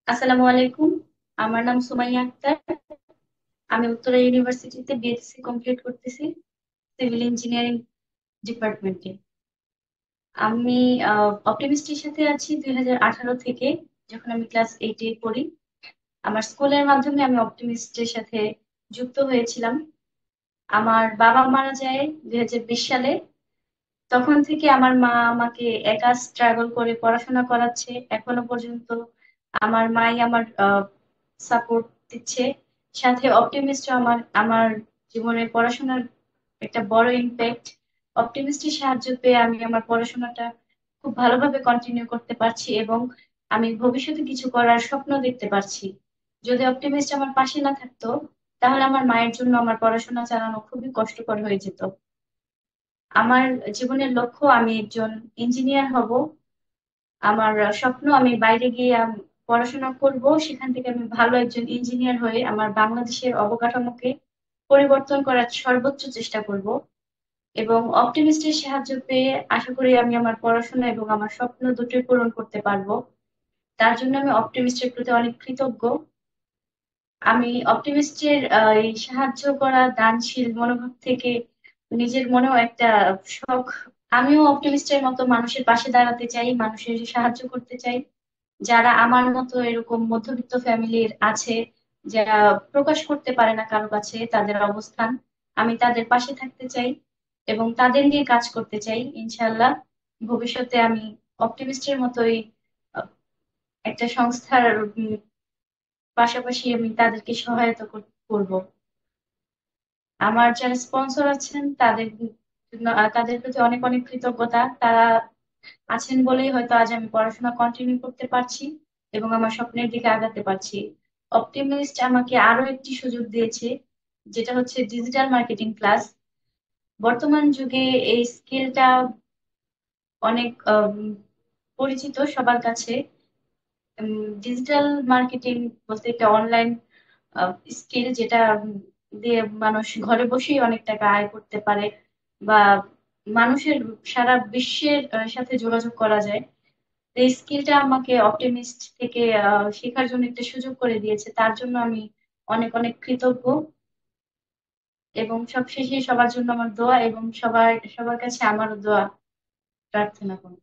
আসসালামু আলাইকুম। আমার নাম সুমাইয়া আক্তার। আমি উত্তরা ইউনিভার্সিটিতে বিএসসি কমপ্লিট করতেছি, সিভিল ইঞ্জিনিয়ারিং ডিপার্টমেন্টে। আমি অপটিমিস্টের সাথে আছি 2018 থেকে, যখন আমি ক্লাস 8-এ পড়ি। আমার স্কুলের মাধ্যমে আমি অপটিমিস্টের সাথে যুক্ত হয়েছিলাম। আমার বাবা মারা যায় 2020 সালে। তখন থেকে আমার মা আমাকে একা স্ট্রাগল করে পড়াশোনা করাচ্ছে এখনো পর্যন্ত। আমার মাই আমার সাপোর্ট দিচ্ছে। সাথে অপটিমিস্ট আমার আমার জীবনে পড়াশোনার একটা বড় ইম্প্যাক্ট। অপটিমিস্টের সাহায্য পেয়ে আমি আমার পড়াশোনাটা খুব ভালোভাবে কন্টিনিউ করতে পারছি এবং আমি ভবিষ্যতে কিছু করার স্বপ্ন দেখতে পারছি। যদি অপটিমিস্ট আমার পাশে না থাকতো, তাহলে আমার মায়ের জন্য আমার পড়াশোনা চালানো খুবই কষ্টকর হয়ে যেত। আমার জীবনের লক্ষ্য আমি একজন ইঞ্জিনিয়ার হব। আমার স্বপ্ন আমি বাইরে গিয়ে পড়াশোনা করব, সেখান থেকে আমি ভালো একজন ইঞ্জিনিয়ার হয়ে আমার বাংলাদেশের অবকাঠামোকে পরিবর্তন করার সর্বোচ্চ চেষ্টা করব। এবং অপটিমিস্টের সাহায্য পেয়ে আশা করি আমি আমার পড়াশোনা এবং আমার স্বপ্ন দুটোই পূরণ করতে পারবো। তার জন্য আমি অপটিমিস্টের প্রতি অনেক কৃতজ্ঞ। আমি অপটিমিস্টের এই সাহায্য করা দানশীল মনোভাব থেকে নিজের মনেও একটা শখ। আমিও অপটিমিস্টের মতো মানুষের পাশে দাঁড়াতে চাই, মানুষের সাহায্য করতে চাই। যারা আমার মতো এরকম মধ্যবিত্ত ফ্যামিলির আছে, যারা প্রকাশ করতে পারে না কারো কাছে তাদের অবস্থান, আমি তাদের পাশে থাকতে চাই এবং তাদের নিয়ে কাজ করতে চাই। ইনশাল্লাহ ভবিষ্যতে আমি অপটিমিস্টের মতোই আহ, একটা সংস্থার পাশাপাশি আমি তাদেরকে সহায়তা করব। আমার যারা স্পন্সর আছেন তাদের জন্য তাদের প্রতি অনেক অনেক কৃতজ্ঞতা। তারা আছেন বলেই হয়তো আজ আমি পড়াশোনা কন্টিনিউ করতে পারছি এবং আমার স্বপ্নের দিকে আগাতে পারছি। অপটিমিস্ট আমাকে আরো একটি সুযোগ দিয়েছে, যেটা হচ্ছে ডিজিটাল মার্কেটিং ক্লাস। বর্তমান যুগে এই স্কিলটা অনেক পরিচিত সবার কাছে। ডিজিটাল মার্কেটিং বলতে একটা অনলাইন স্কিল, যেটা দিয়ে মানুষ ঘরে বসেই অনেক টাকা আয় করতে পারে বা মানুষের সারা বিশ্বের সাথে যোগাযোগ করা যায়। তো এই স্কিলটা আমাকে অপটিমিস্ট থেকে শেখার জন্য একটা সুযোগ করে দিয়েছে, তার জন্য আমি অনেক অনেক কৃতজ্ঞ। এবং সবশেষে সবার জন্য আমার দোয়া এবং সবার সবার কাছে আমারও দোয়া প্রার্থনা করি।